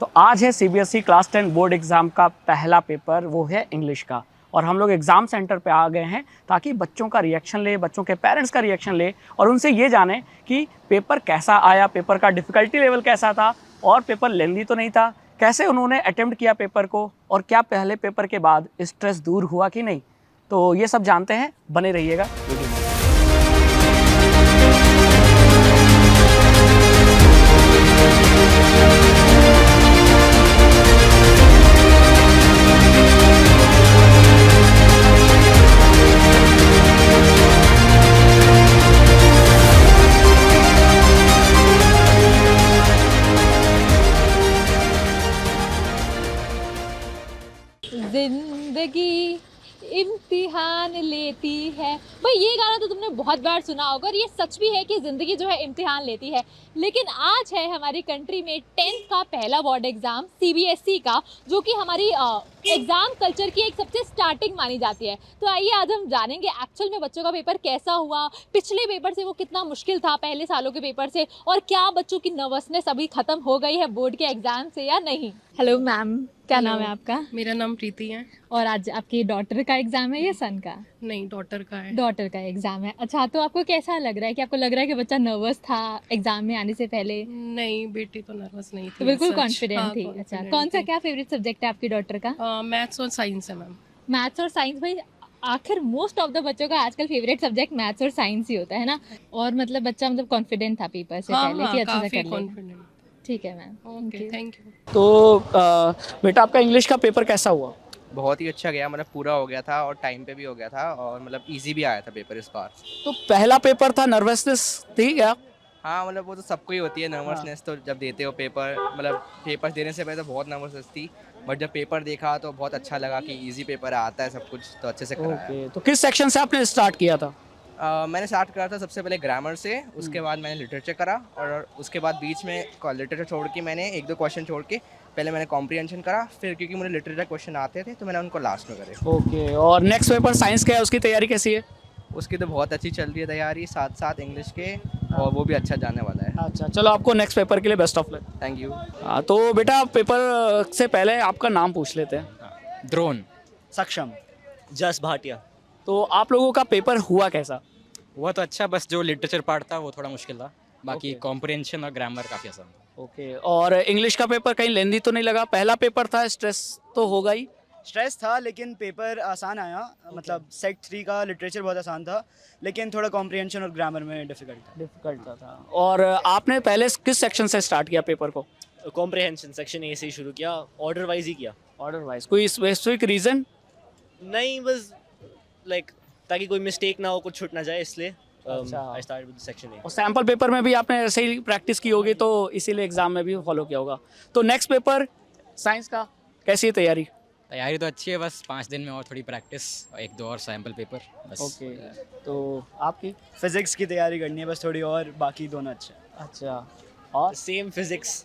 तो आज है सीबीएसई क्लास 10 बोर्ड एग्ज़ाम का पहला पेपर, वो है इंग्लिश का। और हम लोग एग्ज़ाम सेंटर पे आ गए हैं ताकि बच्चों का रिएक्शन ले, बच्चों के पेरेंट्स का रिएक्शन ले और उनसे ये जाने कि पेपर कैसा आया, पेपर का डिफ़िकल्टी लेवल कैसा था और पेपर लेंदी तो नहीं था, कैसे उन्होंने अटेम्प्ट किया पेपर को और क्या पहले पेपर के बाद स्ट्रेस दूर हुआ कि नहीं। तो ये सब जानते हैं, बने रहिएगा वीडियो में। जिंदगी इम्तिहान लेती है। भाई ये गाना तो तुमने बहुत बार सुना होगा और ये सच भी है कि ज़िंदगी जो है इम्तिहान लेती है। लेकिन आज है हमारी कंट्री में 10th का पहला बोर्ड एग्ज़ाम सीबीएसई का, जो कि हमारी एग्ज़ाम कल्चर की एक सबसे स्टार्टिंग मानी जाती है। तो आइए आज हम जानेंगे एक्चुअल में बच्चों का पेपर कैसा हुआ, पिछले पेपर से वो कितना मुश्किल था पहले सालों के पेपर से, और क्या बच्चों की नर्वसनेस अभी ख़त्म हो गई है बोर्ड के एग्ज़ाम से या नहीं। हेलो मैम, क्या नाम है आपका? मेरा नाम प्रीति है। और आज आपकी डॉटर का एग्जाम है या सन का? नहीं, डॉटर का है। डॉटर का एग्जाम है। अच्छा, तो आपको कैसा लग रहा है कि आपको लग रहा है कि बच्चा नर्वस था एग्जाम में आने से पहले? नहीं, बेटी तो नर्वस नहीं थी, तो बिल्कुल सच। कॉन्फिडेंट हाँ, थी। अच्छा, confident कौन सा थी। क्या फेवरेट सब्जेक्ट है आपकी डॉटर का? मैथ्स और साइंस है मैम। मैथ्स और साइंस। भाई आखिर मोस्ट ऑफ द बच्चों का आजकल फेवरेट सब्जेक्ट मैथ्स और साइंस ही होता है ना। और मतलब बच्चा मतलब कॉन्फिडेंट था पेपर से हाँ पहले हाँ, कि अच्छे से काफी कर लेगा। कॉन्फिडेंट। ठीक है मैम, ओके, थैंक यू। तो बेटा आपका इंग्लिश का पेपर कैसा हुआ? बहुत ही अच्छा गया, मतलब पूरा हो गया था और टाइम पे भी हो गया था और मतलब इजी भी आया था पेपर इस बार। तो पहला पेपर था, नर्वसनेस थी क्या? हाँ, मतलब वो तो सबको ही होती है नर्वसनेस, तो जब देते हो पेपर, मतलब पेपर देने से पहले तो बहुत नर्वसनेस थी, बट जब पेपर देखा तो बहुत अच्छा लगा कि इजी पेपर आता है, सब कुछ तो अच्छे से कराया। ओके, तो किस सेक्शन से आपने स्टार्ट किया था? मैंने स्टार्ट करा था सबसे पहले ग्रामर से, उसके बाद मैंने लिटरेचर करा और उसके बाद बीच में लिटरेचर छोड़ के मैंने एक दो क्वेश्चन छोड़ के पहले मैंने कॉम्प्रिहेंशन करा, फिर क्योंकि मुझे लिटरेचर क्वेश्चन आते थे तो मैंने उनको लास्ट में करे। ओके, और नेक्स्ट पेपर साइंस का है, उसकी तैयारी कैसी है? उसकी तो बहुत अच्छी चल रही है तैयारी, साथ साथ इंग्लिश के, और वो भी अच्छा जाने वाला है। अच्छा, चलो आपको नेक्स्ट पेपर के लिए best of luck. Thank you. हाँ, तो बेटा पेपर से पहले आपका नाम पूछ लेते हैं। ड्रोन। सक्षम। जस भाटिया। तो आप लोगों का पेपर हुआ कैसा? हुआ तो अच्छा, बस जो लिटरेचर पार्ट था वो थोड़ा मुश्किल था, बाकी Okay. कॉम्प्रिहेंशन और ग्रामर काफ़ी आसान था। ओके, और इंग्लिश का पेपर कहीं लेंदी तो नहीं लगा? पहला पेपर था, स्ट्रेस तो होगा ही। स्ट्रेस था लेकिन पेपर आसान आया। मतलब सेट 3 का लिटरेचर बहुत आसान था, लेकिन थोड़ा कॉम्प्रिहेंशन और ग्रामर में डिफिकल्ट डिफिकल्ट था। और आपने पहले किस सेक्शन से स्टार्ट किया पेपर को? था। कॉम्प्रिहेंशन सेक्शन ए से ही शुरू किया, ऑर्डर वाइज ही किया। ऑर्डर वाइज कोई स्पेसिफिक रीजन? नहीं, बस लाइक ताकि कोई मिस्टेक ना हो, कुछ छूट ना जाए, इसलिए अच्छा। I start with section A. और सैम्पल पेपर में भी आपने ऐसे ही प्रैक्टिस की होगी, तो इसीलिए एग्जाम में भी फॉलो किया होगा। तो नेक्स्ट पेपर साइंस का कैसी है तैयारी? तैयारी तो अच्छी है, बस 5 दिन में और थोड़ी प्रैक्टिस, एक दो और सैम्पल पेपर बस। ओके, तो आपकी? फिजिक्स की तैयारी करनी है बस थोड़ी, और बाकी दोनों अच्छे हैं। अच्छा, और सेम फिजिक्स।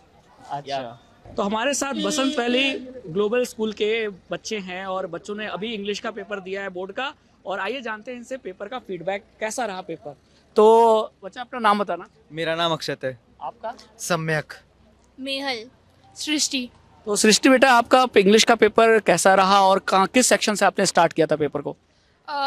अच्छा। तो हमारे साथ बसंत वैली ग्लोबल स्कूल के बच्चे हैं और बच्चों ने अभी इंग्लिश का पेपर दिया है बोर्ड का, और आइए जानते हैं इनसे पेपर का फीडबैक कैसा रहा पेपर। तो बच्चा अपना नाम बताना। मेरा नाम अक्षत है। आपका? सम्यक। मेहल। सृष्टि। तो सृष्टि बेटा, आपका इंग्लिश का पेपर कैसा रहा और कहाँ किस सेक्शन से आपने स्टार्ट किया था पेपर को?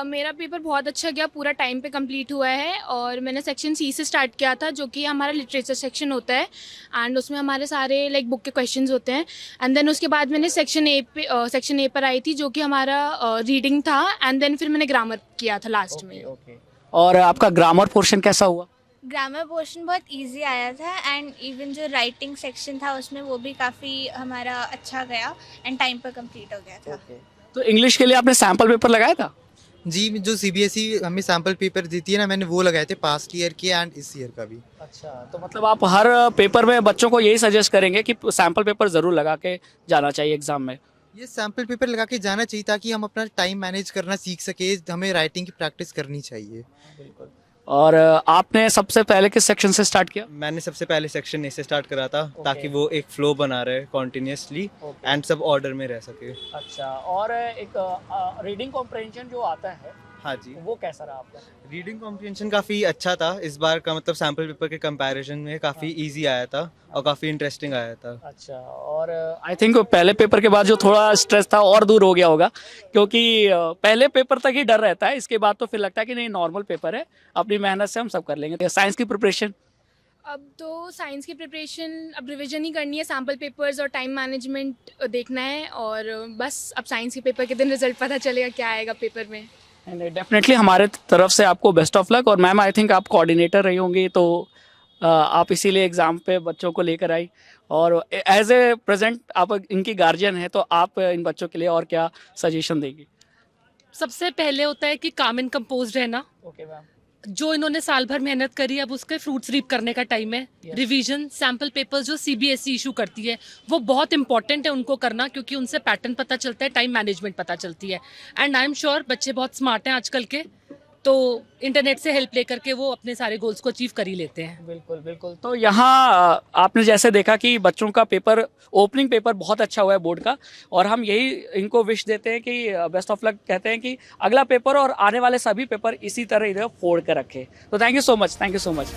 मेरा पेपर बहुत अच्छा गया, पूरा टाइम पे कंप्लीट हुआ है, और मैंने सेक्शन सी से स्टार्ट किया था, जो कि हमारा लिटरेचर सेक्शन होता है, एंड उसमें हमारे सारे लाइक बुक के क्वेश्चंस होते हैं। एंड देन उसके बाद मैंने सेक्शन ए पर आई थी, जो कि हमारा रीडिंग था, एंड देन फिर मैंने ग्रामर किया था लास्ट में। ओके, और आपका ग्रामर पोर्शन कैसा हुआ? ग्रामर पोर्शन बहुत इजी आया था, एंड इवन जो राइटिंग सेक्शन था उसमें वो भी काफ़ी हमारा अच्छा गया एंड टाइम पर कंप्लीट हो गया था। तो इंग्लिश के लिए आपने सैम्पल पेपर लगाया था? जी, जो सीबीएसई हमें सैम्पल पेपर देती है ना, मैंने वो लगाए थे पास्ट ईयर के एंड इस ईयर का भी। अच्छा, तो मतलब आप हर पेपर में बच्चों को यही सजेस्ट करेंगे कि सैम्पल पेपर ज़रूर लगा के जाना चाहिए एग्जाम में? ये सैम्पल पेपर लगा के जाना चाहिए ताकि हम अपना टाइम मैनेज करना सीख सके, हमें राइटिंग की प्रैक्टिस करनी चाहिए। बिल्कुल। और आपने सबसे पहले किस सेक्शन से स्टार्ट किया? मैंने सबसे पहले सेक्शन ए से स्टार्ट करा था, ताकि वो एक फ्लो बना रहे कॉन्टिन्यूसली एंड सब ऑर्डर में रह सके। अच्छा, और एक रीडिंग कॉम्प्रिहेंशन जो आता है हाँ जी, वो कैसा रहा आपका? रीडिंग कॉम्प्रिहेंशन काफ़ी अच्छा था इस बार का, मतलब सैम्पल पेपर के कंपैरिजन में काफ़ी इजी आया था और काफ़ी इंटरेस्टिंग आया था। अच्छा, और आई थिंक पहले पेपर के बाद जो थोड़ा स्ट्रेस था और दूर हो गया होगा, क्योंकि पहले पेपर तक ही डर रहता है, इसके बाद तो फिर लगता है कि नहीं नॉर्मल पेपर है, अपनी मेहनत से हम सब कर लेंगे। साइंस की प्रिपरेशन अब तो साइंस की प्रिपरेशन अब रिवीजन ही करनी है, सैम्पल पेपर्स और टाइम मैनेजमेंट देखना है, और बस अब साइंस के पेपर के दिन रिजल्ट पता चलेगा क्या आएगा पेपर में। एंड डेफिनेटली हमारे तरफ से आपको बेस्ट ऑफ लक। और मैम आई थिंक आप कोऑर्डिनेटर रही होंगी, तो आप इसीलिए एग्ज़ाम पे बच्चों को लेकर आई, और एज ए प्रेजेंट आप इनकी गार्जियन हैं, तो आप इन बच्चों के लिए और क्या सजेशन देंगी? सबसे पहले होता है कि काम एंड कंपोज रहना। Okay ma'am. जो इन्होंने साल भर मेहनत करी, अब उसके फ्रूट्स रीप करने का टाइम है। Yes. रिवीजन, सैम्पल पेपर्स जो सीबीएसई इशू करती है वो बहुत इंपॉर्टेंट है उनको करना, क्योंकि उनसे पैटर्न पता चलता है, टाइम मैनेजमेंट पता चलती है। एंड आई एम श्योर बच्चे बहुत स्मार्ट हैं आजकल के, तो इंटरनेट से हेल्प लेकर के वो अपने सारे गोल्स को अचीव कर ही लेते हैं। बिल्कुल बिल्कुल। तो यहाँ आपने जैसे देखा कि बच्चों का पेपर, ओपनिंग पेपर बहुत अच्छा हुआ है बोर्ड का, और हम यही इनको विश देते हैं कि बेस्ट ऑफ लक कहते हैं कि अगला पेपर और आने वाले सभी पेपर इसी तरह इधर फोड़ कर रखे। तो thank you so much, thank you so much.